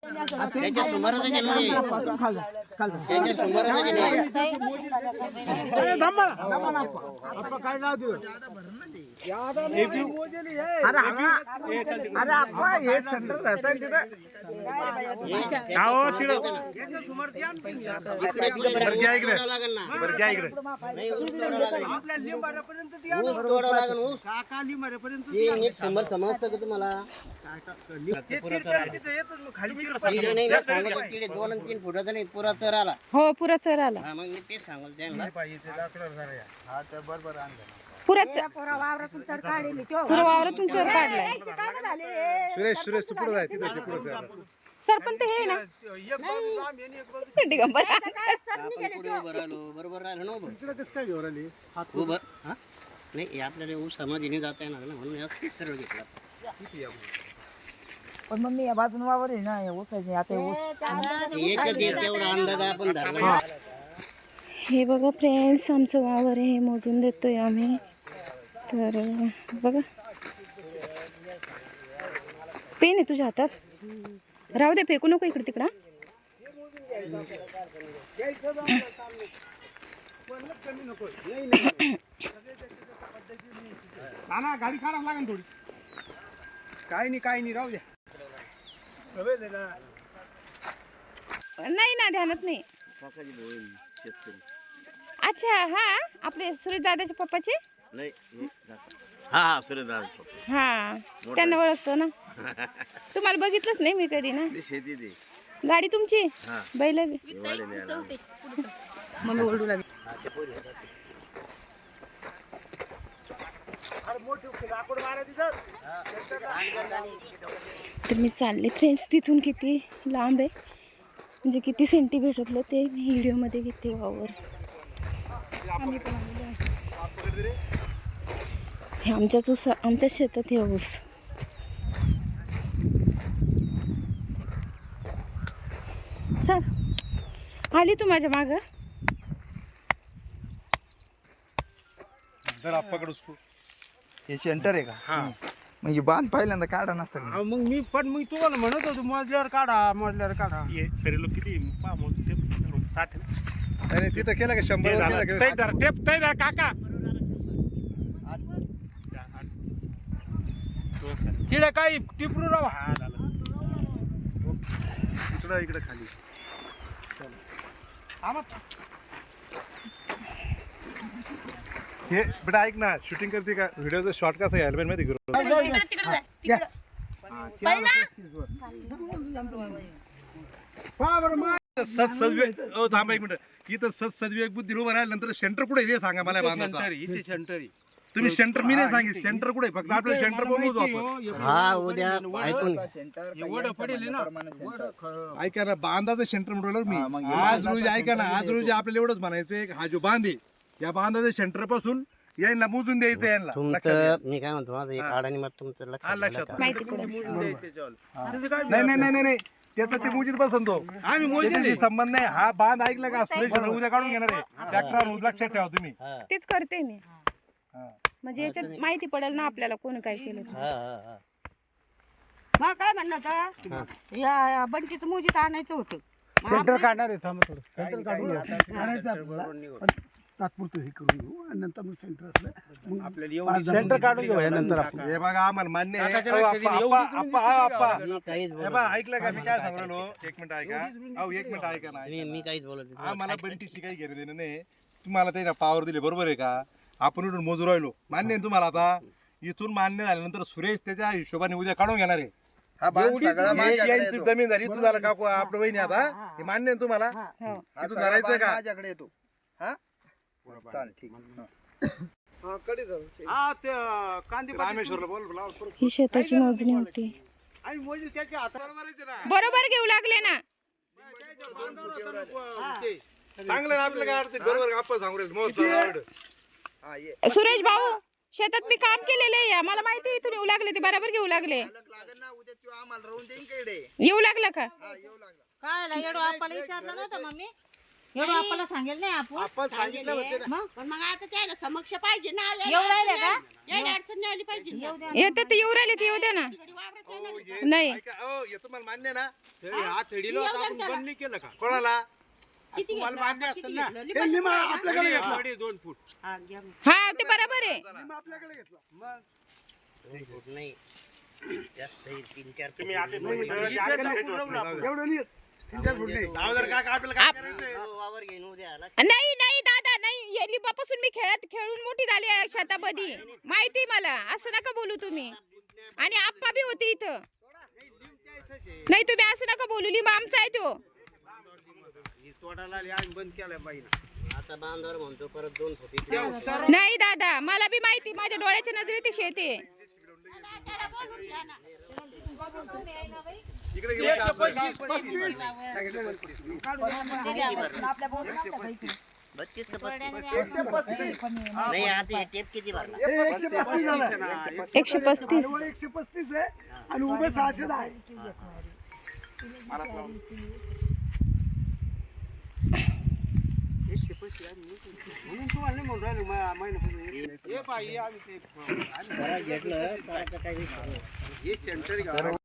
त्याच्या सुमाराचं गेलं नाही. त्याच्या सुमाराचं गेलं नाही. काय नाव देऊ अरे अप्पा हे सेंटर राहतंय तिथं समजतं का तुम्हाला? 2 आणि 3 फुटाचा नाही, पुरा चर आला. हो पुरा चर आला. मग मी तेच सांगल त्यांना. पुरा वावरातून चर काढलाय. सरपंच हे ना बरोबर राहिलं ना नाही आपल्याला ऊस समाधीने जाता येणार ना म्हणून सरळ घेतला. पण मग मी या बाजून वावर आहे ना ऊसाचे आता तेवढा अंदाज आपण धरला. हे बघा फ्रेंड्स आमचं वावर आहे, हे मोजून देतोय आम्ही. तर बघा पेन आहे तुझ्या हातात, राहू दे फेकू नको इकडे तिकडं. गाडी काढावं लागेल थोडी. काय नाही राहू द्या. नाही ना ध्यानात नाही. अच्छा हा आपले सुरेश दादाचे पप्पाचे. हा सुरेश दादा हा त्यांना ओळखतो ना. तुम्हाला बघितलंच नाही मी कधी ना. शेती दे गाडी तुमची बैल मम्मी ओरडू लागली. तर मी चालले फ्रेंड्स. तिथून किती लांब आहे म्हणजे किती सेंटीमीटरला ते व्हिडिओमध्ये घेते वावर. हे आमच्याच ऊस, आमच्या शेतात हे ऊस. चल आली तू माझ्या माग. हे सेंटर आहे का? हा म्हणजे बांध पहिल्यांदा काढा नसतं. मग मी तुम्हाला म्हणत होतो मजल्यावर काढा. किती 60 अरे तिथं केलं का 100 काका तिकडे काही टिपरू राव. इकडे खाली हे बेटा ऐक ना, शूटिंग करते का? व्हिडिओचा शॉर्ट कसा हेल्मेट मध्ये घेऊन थांबा एक मिनिट. इथं सदविवेक बुद्धी उभं राहिलं नंतर सेंटर कुठे हे सांगा मला. इथे सेंटर तुम्ही सेंटर मी नाही सांगितलं. सेंटर कुठे फक्त आपलं सेंटर बघू आपण. हा उद्या ऐकून ऐका ना बांधाचं सेंटर म्हटलं मी. आज रोजी ऐका ना, आज रोजी आपल्याला एवढंच म्हणायचं हा जो बांध आहे या बांधाच्या सेंटर पासून यांना मोजून द्यायचं. यांना तुमचं मी काय म्हणतो माझं एक अडाणी मत तुमचं लक्षात माहिती पुढे. नाही त्याचा ते मोजीत बसन तो. त्याच्याशी संबंध नाही. हा बांध ऐकला का सुरेश उद्या काढून घेणार आहे ट्रॅक्टर. लक्षात ठेवा तुम्ही. तेच करते मी म्हणजे याच्यात माहिती पडेल ना आपल्याला कोण काय केलं. मग काय म्हणणं होतं या बंटीचं मोजीत आणायचं होतं. सेंटर काढणार आहे. थांबा थोडं. सेंटर काढून आणायचं आपल्याला. तात्पुरतं हे करून घेऊ आणि नंतर मग सेंटर असलं मग आपल्याला सेंटर काढून घेऊ. नंतर आपण हे बघा आम्हाला मान्य आहे. ऐकलं का मी काय सांगलो? एक मिनिट ऐका. एक मिनिट ऐका ना. मी काहीच बोलत आम्हाला बंटीशी काही घेणं देणं नाही. तुम्हाला ते पावर दिले बरोबर आहे का? आपण इथून मोजू राहिलो. मान्य आहे तुम्हाला? आता इथून मान्य झाल्यानंतर सुरेश त्याच्या हिशोबाने उद्या काढून घेणार आहे. जमीन झाली तू झालं काकू आपलं बहिणी. आता हे मान्य आहे तुम्हाला? इथून धरायचं का? माझ्याकडे येतो. हा चाल ठीक. रामेश्वरला बोल. ही शेताची मोजणी होती. बरोबर घेऊ लागले ना. चांगलं ना आपलं काय अडचण. बरोबर आपण सांगू सुरेश भाऊ शेतात मी काम केलेलं आहे. मला माहिती आहे इथून येऊ लागले ते बरोबर घेऊ लागले. येऊ लागलं का? काय आपल्याला विचारलं नव्हतं मम्मी. एवढं आपल्याला सांगेल नाही आपण आपण सांगितलं होतं ना. पण मग आता त्याला समक्ष पाहिजे ना येऊ राहिले का यायला अडचण नाही आली पाहिजे ना. येते तर येऊ राहिले ते येऊ द्या ना. वावरात येणार आहे. नाही ऐका, हे तुम्हाला मान्य ना हा थडीला येऊ द्या आपण त्याला. बंद नाही केलं का कोणाला किती तुम्हाला घेतलं? मान्य किती असेल ना? घेतलं? लिंबाचं लिंबा फळ आहे ना? आपल्याकडे घेतला थडी 2 फूट हा, घ्या मग. हा ते बरोबर आहे. लिंबा आपल्याकडे घेतला नाही जास्त 3-4 तुम्ही आता एवढं नाही 3-4 फूट नाही आपल्याला काय करायचंय वावर घेऊन उद्या आला. नाही नाही दादा नाही या लिंबापासून मी खेळून मोठी झाली आहे शेतामध्ये माहिती मला. असं नका बोलू तुम्ही. आणि आप्पा बी होते इथं. नाही तुम्ही असं नका बोलू. लिंब आमचा आहे तो. तोडाला आम्ही बंद केलं बाईनं आता बांधावर म्हणतो परत 2 फूट इकडे. नाही दादा मला बी माहिती. माझ्या डोळ्याच्या नजरेत शेत आहे. इकडे घेऊन जा. 32 का 35? नाही आता हे टेप किती भरला? 135 झाला 135. 135 आहे आणि उभे 610 आहे. म्हणून तुम्हाला नाही म्हणून राहिलो महिन्यापासून. हे बाई, आम्ही ते घरात घेतलं तर आता काही हे सेंटर